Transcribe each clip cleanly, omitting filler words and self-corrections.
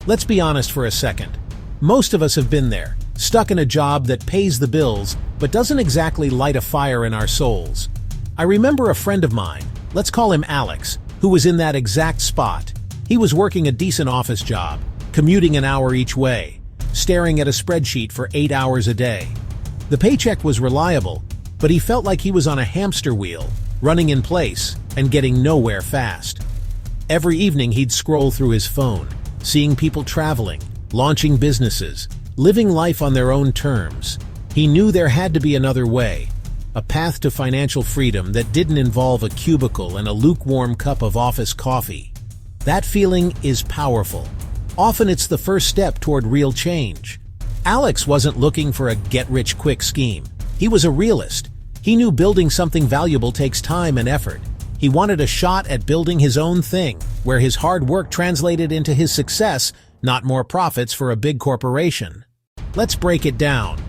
Let's be honest for a second. Most of us have been there, stuck in a job that pays the bills but doesn't exactly light a fire in our souls. I remember a friend of mine, let's call him Alex, who was in that exact spot. He was working a decent office job, commuting an hour each way, staring at a spreadsheet for 8 hours a day. The paycheck was reliable, but he felt like he was on a hamster wheel, running in place and getting nowhere fast. Every evening he'd scroll through his phone, seeing people traveling, launching businesses, living life on their own terms. He knew there had to be another way, a path to financial freedom that didn't involve a cubicle and a lukewarm cup of office coffee. That feeling is powerful. Often it's the first step toward real change. Alex wasn't looking for a get-rich-quick scheme. He was a realist. He knew building something valuable takes time and effort. He wanted a shot at building his own thing, where his hard work translated into his success, not more profits for a big corporation. Let's break it down.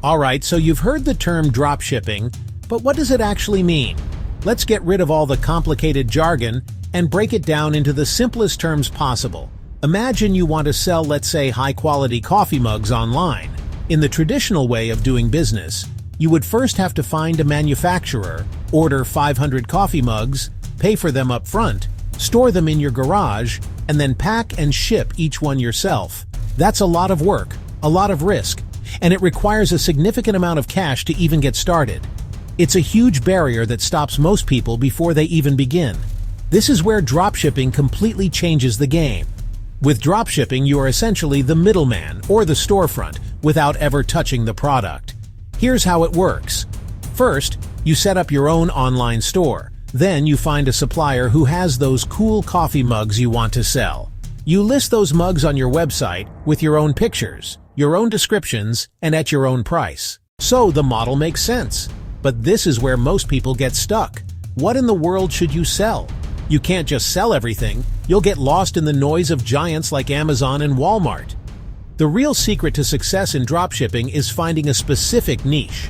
Alright, so you've heard the term dropshipping, but what does it actually mean? Let's get rid of all the complicated jargon and break it down into the simplest terms possible. Imagine you want to sell, let's say, high-quality coffee mugs online. In the traditional way of doing business, you would first have to find a manufacturer, order 500 coffee mugs, pay for them up front, store them in your garage, and then pack and ship each one yourself. That's a lot of work, a lot of risk, and it requires a significant amount of cash to even get started. It's a huge barrier that stops most people before they even begin. This is where dropshipping completely changes the game. With dropshipping, you are essentially the middleman or the storefront without ever touching the product. Here's how it works. First, you set up your own online store. Then you find a supplier who has those cool coffee mugs you want to sell. You list those mugs on your website with your own pictures, your own descriptions, and at your own price. So the model makes sense. But this is where most people get stuck. What in the world should you sell? You can't just sell everything. You'll get lost in the noise of giants like Amazon and Walmart. The real secret to success in dropshipping is finding a specific niche.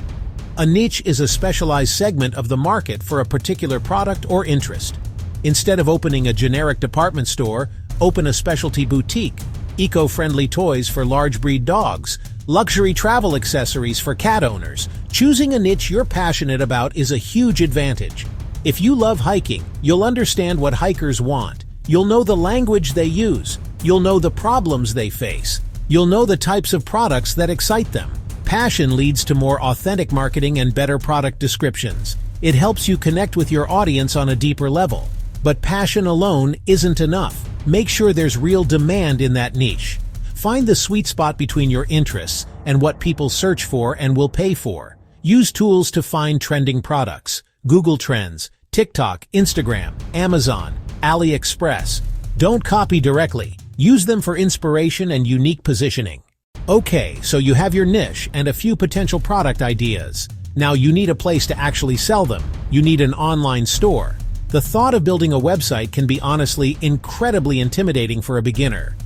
A niche is a specialized segment of the market for a particular product or interest. Instead of opening a generic department store, open a specialty boutique, eco-friendly toys for large breed dogs, luxury travel accessories for cat owners. Choosing a niche you're passionate about is a huge advantage. If you love hiking, you'll understand what hikers want. You'll know the language they use. You'll know the problems they face. You'll know the types of products that excite them. Passion leads to more authentic marketing and better product descriptions. It helps you connect with your audience on a deeper level. But passion alone isn't enough. Make sure there's real demand in that niche. Find the sweet spot between your interests and what people search for and will pay for. Use tools to find trending products. Google Trends, TikTok, Instagram, Amazon, AliExpress. Don't copy directly. Use them for inspiration and unique positioning. Okay, so you have your niche and a few potential product ideas. Now you need a place to actually sell them. You need an online store. The thought of building a website can be honestly incredibly intimidating for a beginner.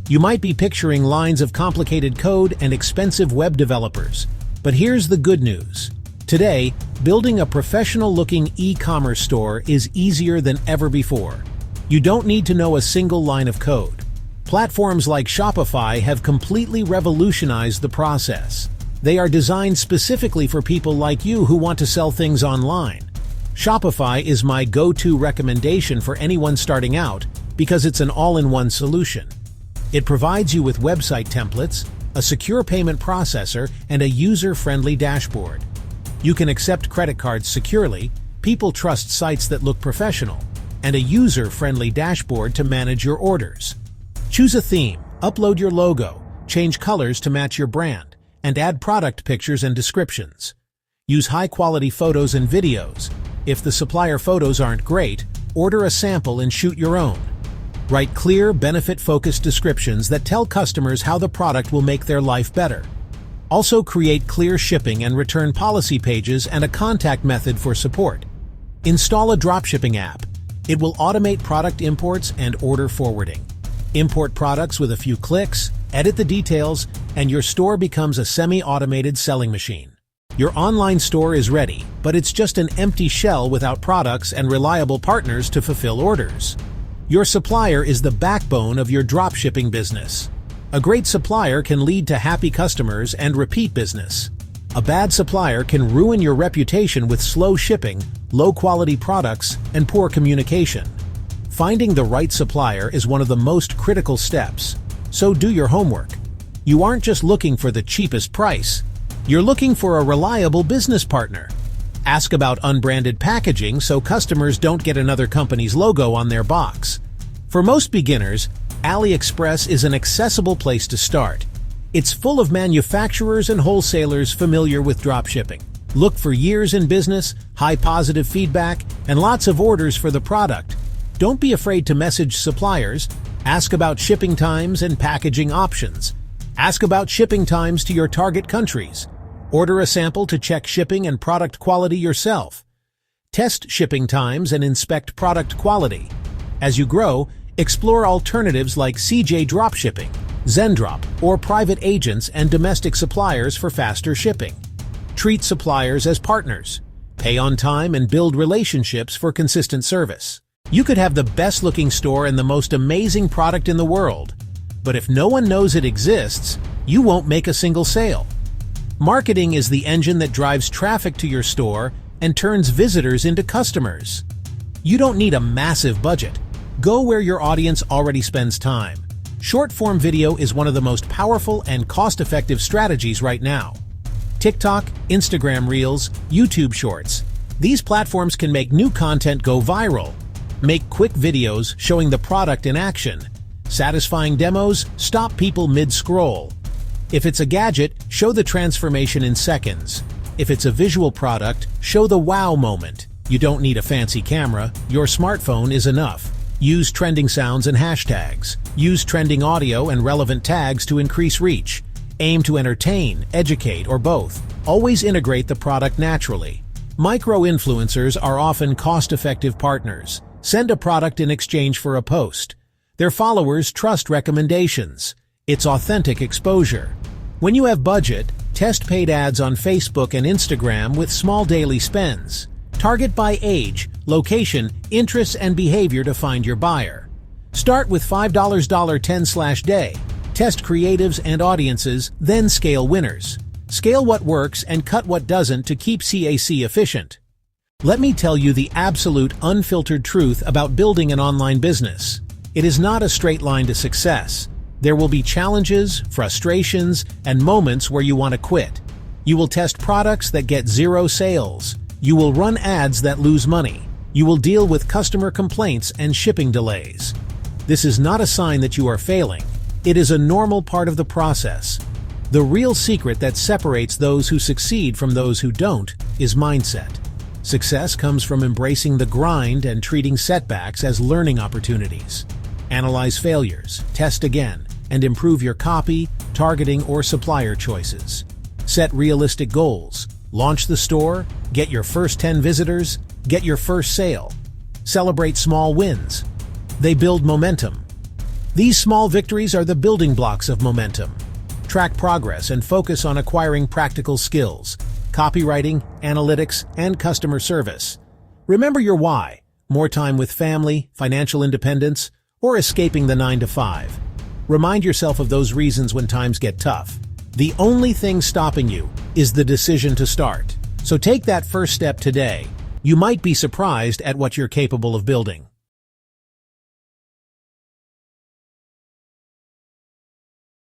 You might be picturing lines of complicated code and expensive web developers. But here's the good news. Today, building a professional-looking e-commerce store is easier than ever before. You don't need to know a single line of code. Platforms like Shopify have completely revolutionized the process. They are designed specifically for people like you who want to sell things online. Shopify is my go-to recommendation for anyone starting out because it's an all-in-one solution. It provides you with website templates, a secure payment processor, and a user-friendly dashboard. You can accept credit cards securely, people trust sites that look professional, and a user-friendly dashboard to manage your orders. Choose a theme, upload your logo, change colors to match your brand, and add product pictures and descriptions. Use high-quality photos and videos. If the supplier photos aren't great, order a sample and shoot your own. Write clear, benefit-focused descriptions that tell customers how the product will make their life better. Also create clear shipping and return policy pages and a contact method for support. Install a dropshipping app. It will automate product imports and order forwarding. Import products with a few clicks, edit the details, and your store becomes a semi-automated selling machine. Your online store is ready, but it's just an empty shell without products and reliable partners to fulfill orders. Your supplier is the backbone of your dropshipping business. A great supplier can lead to happy customers and repeat business. A bad supplier can ruin your reputation with slow shipping, low-quality products, and poor communication. Finding the right supplier is one of the most critical steps, so do your homework. You aren't just looking for the cheapest price. You're looking for a reliable business partner. Ask about unbranded packaging so customers don't get another company's logo on their box. For most beginners, AliExpress is an accessible place to start. It's full of manufacturers and wholesalers familiar with dropshipping. Look for years in business, high positive feedback, and lots of orders for the product. Don't be afraid to message suppliers. Ask about shipping times and packaging options. Ask about shipping times to your target countries. Order a sample to check shipping and product quality yourself. Test shipping times and inspect product quality. As you grow, explore alternatives like CJ Dropshipping, Zendrop, or private agents and domestic suppliers for faster shipping. Treat suppliers as partners. Pay on time and build relationships for consistent service. You could have the best-looking store and the most amazing product in the world, but if no one knows it exists, you won't make a single sale. Marketing is the engine that drives traffic to your store and turns visitors into customers. You don't need a massive budget. Go where your audience already spends time. Short-form video is one of the most powerful and cost-effective strategies right now. TikTok, Instagram Reels, YouTube Shorts. These platforms can make new content go viral. Make quick videos showing the product in action. Satisfying demos stop people mid-scroll. If it's a gadget, show the transformation in seconds. If it's a visual product, show the wow moment. You don't need a fancy camera, your smartphone is enough. Use trending sounds and hashtags. Use trending audio and relevant tags to increase reach. Aim to entertain, educate, or both. Always integrate the product naturally. Micro-influencers are often cost-effective partners. Send a product in exchange for a post. Their followers trust recommendations. It's authentic exposure. When you have budget, test paid ads on Facebook and Instagram with small daily spends. Target by age, location, interests, and behavior to find your buyer. Start with $5 $10/day. Test creatives and audiences, then scale winners. Scale what works and cut what doesn't to keep CAC efficient. Let me tell you the absolute unfiltered truth about building an online business. It is not a straight line to success. There will be challenges, frustrations, and moments where you want to quit. You will test products that get zero sales. You will run ads that lose money. You will deal with customer complaints and shipping delays. This is not a sign that you are failing. It is a normal part of the process. The real secret that separates those who succeed from those who don't is mindset. Success comes from embracing the grind and treating setbacks as learning opportunities. Analyze failures, test again, and improve your copy, targeting, or supplier choices. Set realistic goals. Launch the store, get your first 10 visitors, get your first sale. Celebrate small wins. They build momentum. These small victories are the building blocks of momentum. Track progress and focus on acquiring practical skills, copywriting, analytics, and customer service. Remember your why: more time with family, financial independence, or escaping the 9-to-5. Remind yourself of those reasons when times get tough. The only thing stopping you is the decision to start. So take that first step today. You might be surprised at what you're capable of building.